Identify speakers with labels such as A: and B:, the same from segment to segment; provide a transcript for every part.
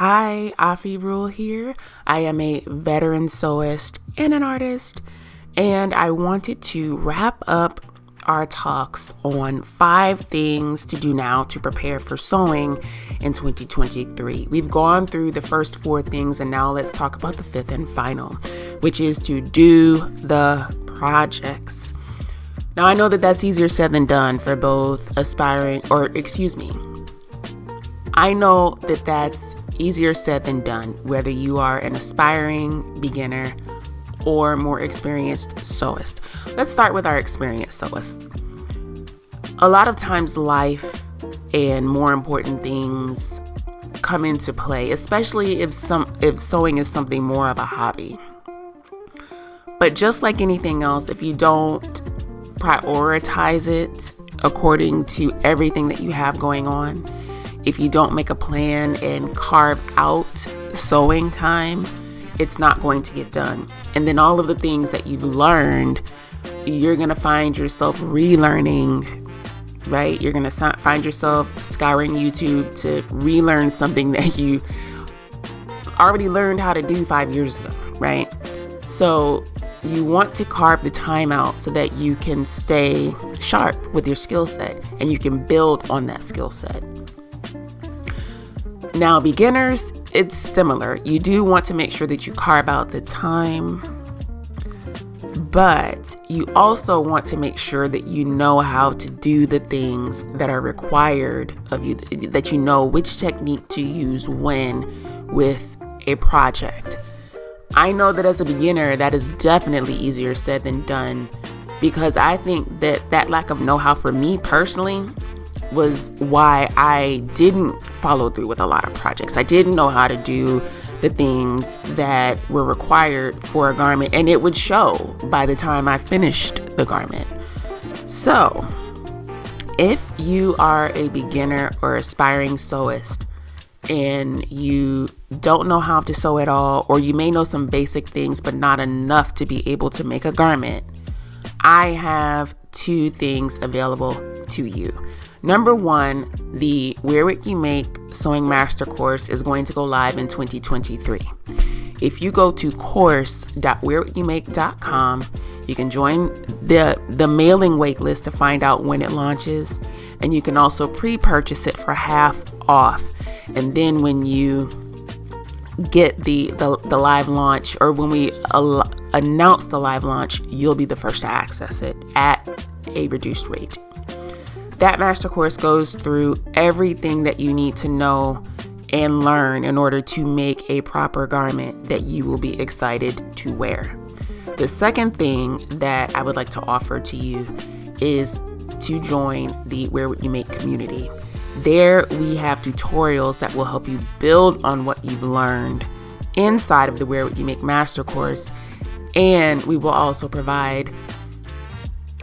A: Hi, Afi Rule here. I am a veteran sewist and an artist, and I wanted to wrap up our talks on 5 things to do now to prepare for sewing in 2023. We've gone through the first 4 things, and now let's talk about the 5th and final, which is to do the projects. Now, I know that that's easier said than done for both I know that that's easier said than done, whether you are an aspiring beginner or more experienced sewist. Let's start with our experienced sewist. A lot of times life and more important things come into play, especially if sewing is something more of a hobby. But just like anything else, if you don't prioritize it according to everything that you have going on, if you don't make a plan and carve out sewing time, it's not going to get done. And then all of the things that you've learned, you're going to find yourself relearning, right? You're going to find yourself scouring YouTube to relearn something that you already learned how to do 5 years ago, right? So you want to carve the time out so that you can stay sharp with your skill set and you can build on that skill set. Now, beginners, it's similar. You do want to make sure that you carve out the time, but you also want to make sure that you know how to do the things that are required of you, that you know which technique to use when with a project. I know that as a beginner, that is definitely easier said than done, because I think that lack of know-how for me personally was why I didn't follow through with a lot of projects. I didn't know how to do the things that were required for a garment, and it would show by the time I finished the garment. So, if you are a beginner or aspiring sewist and you don't know how to sew at all, or you may know some basic things but not enough to be able to make a garment, I have 2 things available to you. Number 1, the Wear What You Make Sewing Master Course is going to go live in 2023. If you go to course.wearwhatyoumake.com, you can join the mailing wait list to find out when it launches, and you can also pre-purchase it for half off. And then when you get the live launch, or when we announce the live launch, you'll be the first to access it at a reduced rate. That master course goes through everything that you need to know and learn in order to make a proper garment that you will be excited to wear. The second thing that I would like to offer to you is to join the Wear What You Make community. There we have tutorials that will help you build on what you've learned inside of the Wear What You Make master course, and we will also provide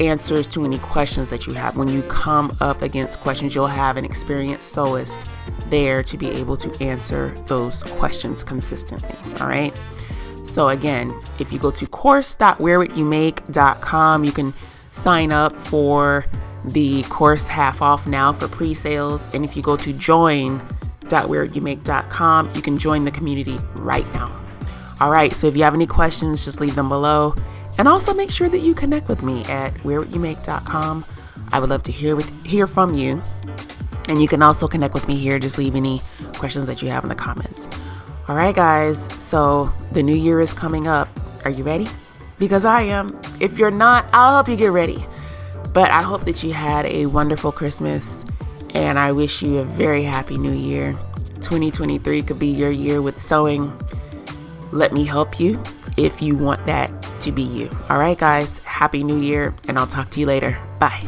A: answers to any questions that you have. When you come up against questions, you'll have an experienced sewist there to be able to answer those questions consistently. All right. So again, if you go to course.wearwhatyoumake.com, you can sign up for the course half off now for pre-sales. And if you go to join.wearwhatyoumake.com, you can join the community right now. All right. So if you have any questions, just leave them below. And also make sure that you connect with me at wearwhatyoumake.com. I would love to hear from you. And you can also connect with me here. Just leave any questions that you have in the comments. All right, guys. So the new year is coming up. Are you ready? Because I am. If you're not, I'll help you get ready. But I hope that you had a wonderful Christmas. And I wish you a very happy new year. 2023 could be your year with sewing. Let me help you if you want that to be you. All right, guys, happy new year, and I'll talk to you later. Bye.